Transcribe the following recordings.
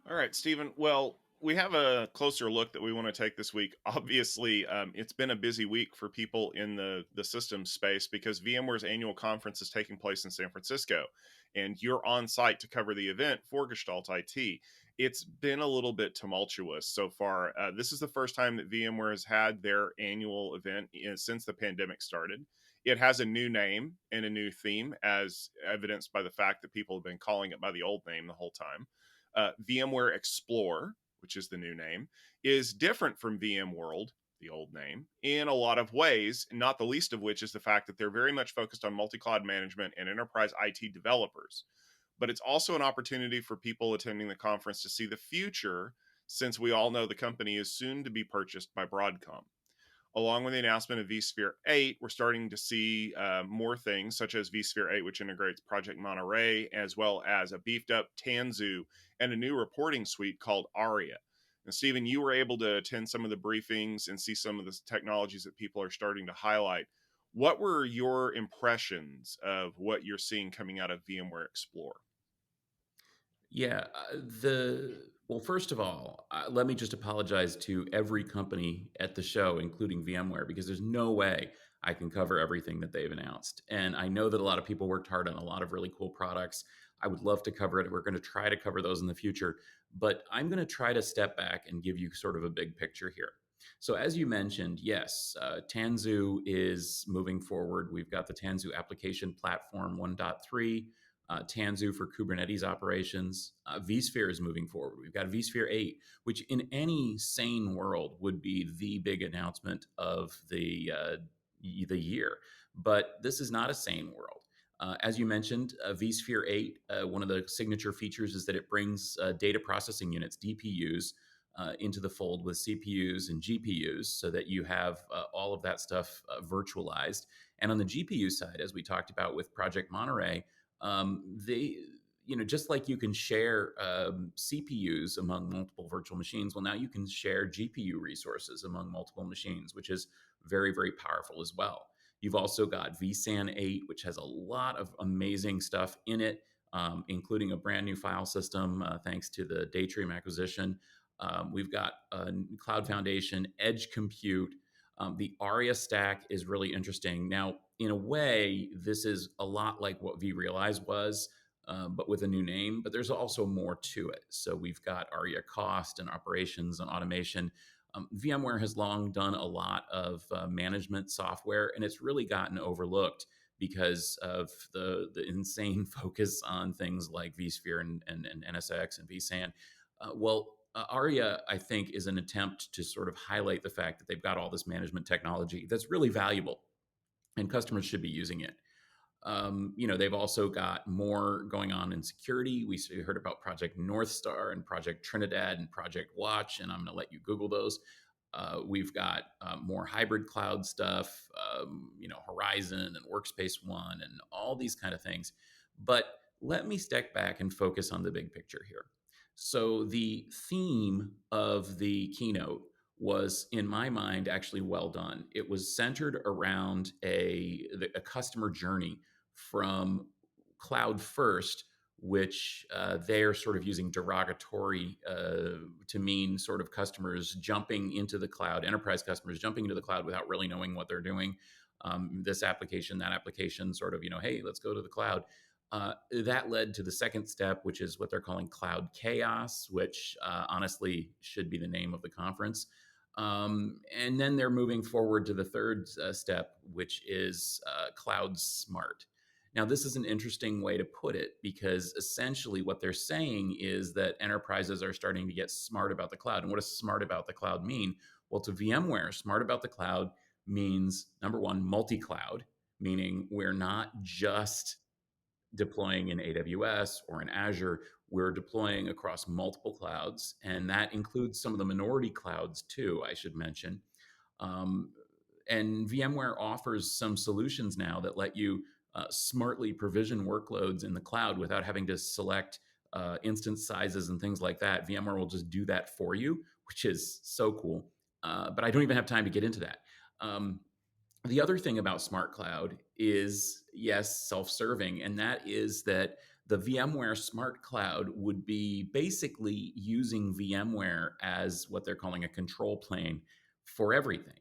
All right, Stephen. Well, we have a closer look that we want to take this week. Obviously, it's been a busy week for people in the systems space because VMware's annual conference is taking place in San Francisco, and you're on site to cover the event for Gestalt IT. It's been a little bit tumultuous so far. This is the first time that VMware has had their annual event since the pandemic started. It has a new name and a new theme, as evidenced by the fact that people have been calling it by the old name the whole time. VMware Explorer, which is the new name, is different from VMworld, the old name, in a lot of ways, not the least of which is the fact that they're very much focused on multi cloud management and enterprise IT developers. But it's also an opportunity for people attending the conference to see the future, since we all know the company is soon to be purchased by Broadcom. Along with the announcement of vSphere 8, we're starting to see more things, such as vSphere 8, which integrates Project Monterey, as well as a beefed up Tanzu and a new reporting suite called Aria. And Stephen, you were able to attend some of the briefings and see some of the technologies that people are starting to highlight. What were your impressions of what you're seeing coming out of VMware Explorer? Yeah, first of all, let me just apologize to every company at the show, including VMware, because there's no way I can cover everything that they've announced. And I know that a lot of people worked hard on a lot of really cool products. I would love to cover it. We're going to try to cover those in the future, but I'm going to try to step back and give you sort of a big picture here. So, as you mentioned, yes, Tanzu is moving forward. We've got the Tanzu application platform 1.3, Tanzu for Kubernetes operations. vSphere is moving forward. We've got vSphere 8, which in any sane world would be the big announcement of the year. But this is not a sane world. As you mentioned, vSphere 8, one of the signature features is that it brings data processing units, DPUs, into the fold with CPUs and GPUs so that you have all of that stuff virtualized. And on the GPU side, as we talked about with Project Monterey, they just like you can share CPUs among multiple virtual machines, well, now you can share GPU resources among multiple machines, which is very, very powerful as well. You've also got vSAN 8, which has a lot of amazing stuff in it, including a brand new file system thanks to the Datrium acquisition. We've got Cloud Foundation, Edge Compute. The Aria stack is really interesting. Now, in a way, this is a lot like what vRealize was, but with a new name. But there's also more to it. So we've got Aria cost and operations and automation. VMware has long done a lot of management software, and it's really gotten overlooked because of the insane focus on things like vSphere and NSX and vSAN. Aria, I think, is an attempt to sort of highlight the fact that they've got all this management technology that's really valuable and customers should be using it. They've also got more going on in security. We heard about Project North Star and Project Trinidad and Project Watch, and I'm going to let you Google those. We've got more hybrid cloud stuff, Horizon and Workspace ONE and all these kind of things. But let me step back and focus on the big picture here. So the theme of the keynote was, in my mind, actually well done. It was centered around a customer journey from cloud first, which they're sort of using derogatory to mean sort of customers jumping into the cloud, enterprise customers jumping into the cloud without really knowing what they're doing. This application, that application, sort of, hey, let's go to the cloud. That led to the second step, which is what they're calling cloud chaos, which honestly should be the name of the conference. And then they're moving forward to the third step, which is cloud smart. Now, this is an interesting way to put it because essentially what they're saying is that enterprises are starting to get smart about the cloud. And what does smart about the cloud mean? Well, to VMware, smart about the cloud means, number one, multi-cloud, meaning we're not just deploying in AWS or in Azure. We're deploying across multiple clouds, and that includes some of the minority clouds too, I should mention. And VMware offers some solutions now that let you smartly provision workloads in the cloud without having to select instance sizes and things like that. VMware will just do that for you, which is so cool. But I don't even have time to get into that. The other thing about smart cloud is, yes, self-serving, and that is that The VMware Smart Cloud would be basically using VMware as what they're calling a control plane for everything.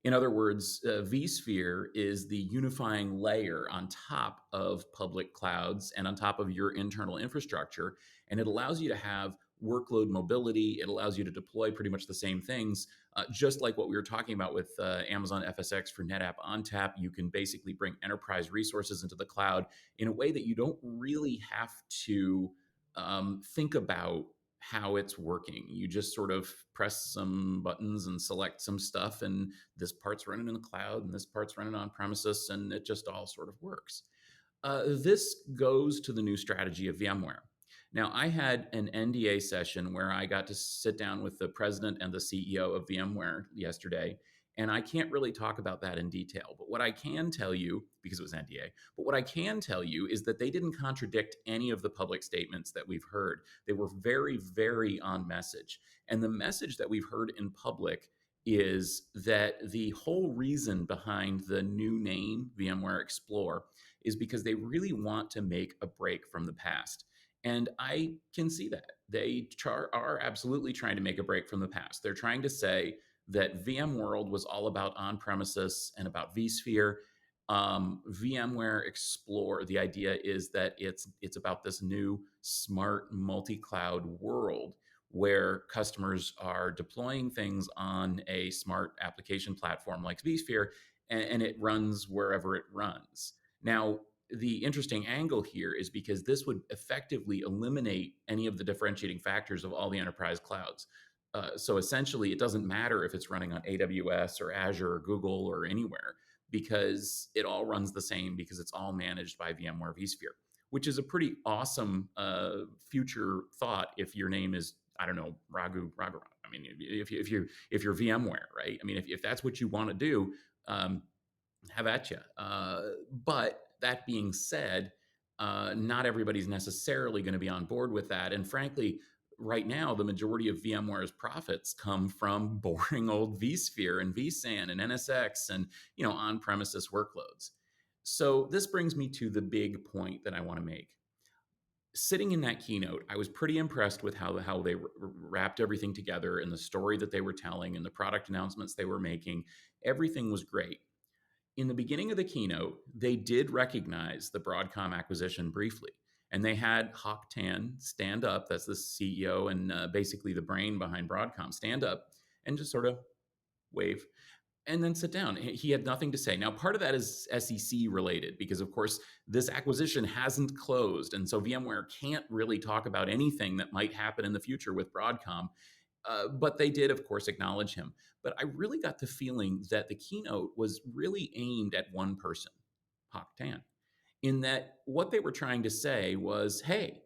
In other words, vSphere is the unifying layer on top of public clouds and on top of your internal infrastructure. And it allows you to have workload mobility. It allows you to deploy pretty much the same things, just like what we were talking about with Amazon FSx for NetApp ONTAP. You can basically bring enterprise resources into the cloud in a way that you don't really have to think about how it's working. You just sort of press some buttons and select some stuff, and this part's running in the cloud and this part's running on premises, and it just all sort of works. This goes to the new strategy of VMware. Now, I had an NDA session where I got to sit down with the president and the CEO of VMware yesterday, and I can't really talk about that in detail. But what I can tell you, because it was NDA, but what I can tell you is that they didn't contradict any of the public statements that we've heard. They were very, very on message. And the message that we've heard in public is that the whole reason behind the new name, VMware Explore, is because they really want to make a break from the past. And I can see that. They are absolutely trying to make a break from the past. They're trying to say that VMworld was all about on premises and about vSphere. VMware Explorer, the idea is that it's about this new smart multi-cloud world where customers are deploying things on a smart application platform like vSphere, and it runs wherever it runs. Now, the interesting angle here is because this would effectively eliminate any of the differentiating factors of all the enterprise clouds. So essentially, it doesn't matter if it's running on AWS or Azure or Google or anywhere, because it all runs the same because it's all managed by VMware vSphere, which is a pretty awesome future thought if your name is, I don't know, Raghu. I mean, if you're VMware, right? I mean, if that's what you want to do, have at you. But that being said, not everybody's necessarily going to be on board with that. And frankly, right now, the majority of VMware's profits come from boring old vSphere and vSAN and NSX and on-premises workloads. So this brings me to the big point that I want to make. Sitting in that keynote, I was pretty impressed with how they wrapped everything together and the story that they were telling and the product announcements they were making. Everything was great. In the beginning of the keynote, they did recognize the Broadcom acquisition briefly. And they had Hock Tan stand up, that's the CEO and basically the brain behind Broadcom, stand up and just sort of wave and then sit down. He had nothing to say. Now, part of that is SEC related because, of course, this acquisition hasn't closed. And so VMware can't really talk about anything that might happen in the future with Broadcom. But they did, of course, acknowledge him. But I really got the feeling that the keynote was really aimed at one person, Hock Tan, in that what they were trying to say was, hey,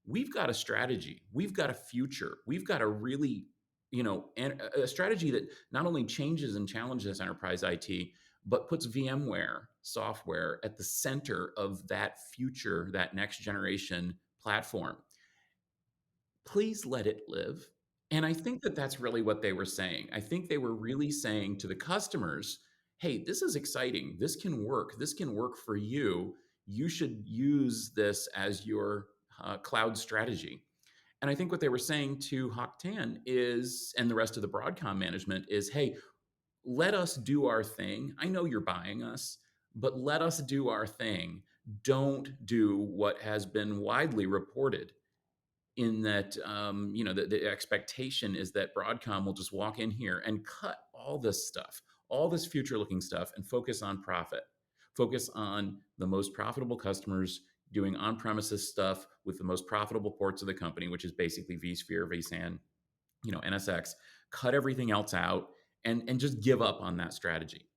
we've got a strategy, we've got a future, we've got a really, a strategy that not only changes and challenges enterprise IT, but puts VMware software at the center of that future, that next generation platform. Please let it live. And I think that that's really what they were saying. I think they were really saying to the customers, hey, this is exciting. This can work. This can work for you. You should use this as your cloud strategy. And I think what they were saying to Hock Tan is, and the rest of the Broadcom management is, hey, let us do our thing. I know you're buying us, but let us do our thing. Don't do what has been widely reported in that the expectation is that Broadcom will just walk in here and cut all this stuff, all this future looking stuff, and focus on profit, focus on the most profitable customers doing on-premises stuff with the most profitable ports of the company, which is basically vSphere, vSAN, NSX, cut everything else out and just give up on that strategy.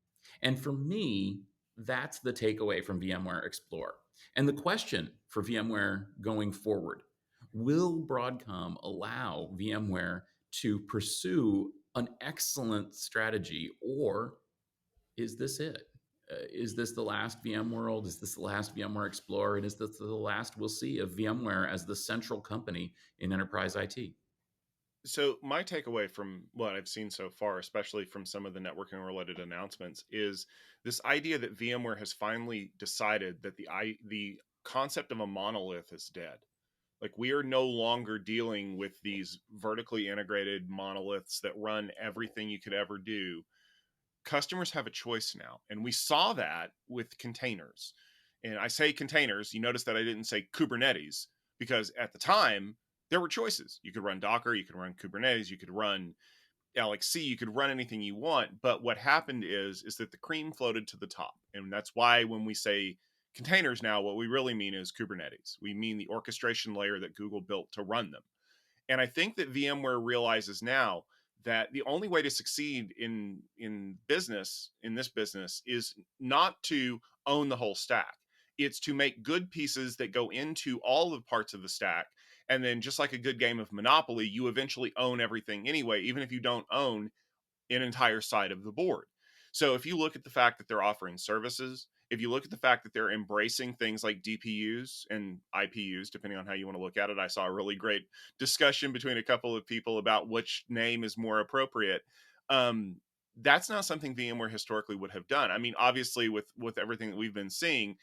And for me, that's the takeaway from VMware Explore. And the question for VMware going forward, will Broadcom allow VMware to pursue an excellent strategy, or is this it? Is this the last VMworld? Is this the last VMware Explorer? And is this the last we'll see of VMware as the central company in enterprise IT? So my takeaway from what I've seen so far, especially from some of the networking related announcements, is this idea that VMware has finally decided that the concept of a monolith is dead. Like, we are no longer dealing with these vertically integrated monoliths that run everything you could ever do. Customers have a choice now. And we saw that with containers. And I say containers, you notice that I didn't say Kubernetes, because at the time there were choices. You could run Docker, you could run Kubernetes, you could run LXC, you could run anything you want. But what happened is that the cream floated to the top. And that's why when we say containers now, what we really mean is Kubernetes. We mean the orchestration layer that Google built to run them. And I think that VMware realizes now that the only way to succeed in business, in this business, is not to own the whole stack. It's to make good pieces that go into all the parts of the stack. And then, just like a good game of Monopoly, you eventually own everything anyway, even if you don't own an entire side of the board. So if you look at the fact that they're offering services, if you look at the fact that they're embracing things like DPUs and IPUs, depending on how you want to look at it, I saw a really great discussion between a couple of people about which name is more appropriate. Um, that's not something VMware historically would have done. I mean, obviously, with everything that we've been seeing,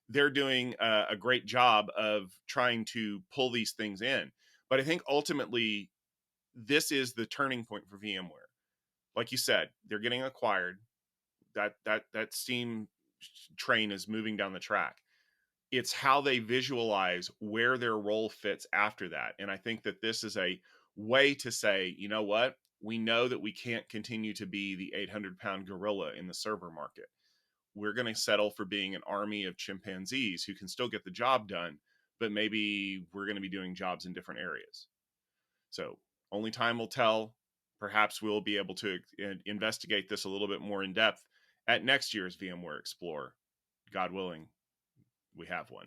they're doing a great job of trying to pull these things in. But I think ultimately, this is the turning point for VMware. Like you said, they're getting acquired. That Steam train is moving down the track. It's how they visualize where their role fits after that. And I think that this is a way to say, you know what? We know that we can't continue to be the 800-pound gorilla in the server market. We're going to settle for being an army of chimpanzees who can still get the job done, but maybe we're going to be doing jobs in different areas. So only time will tell. Perhaps we'll be able to investigate this a little bit more in depth at next year's VMware Explorer. God willing, we have one.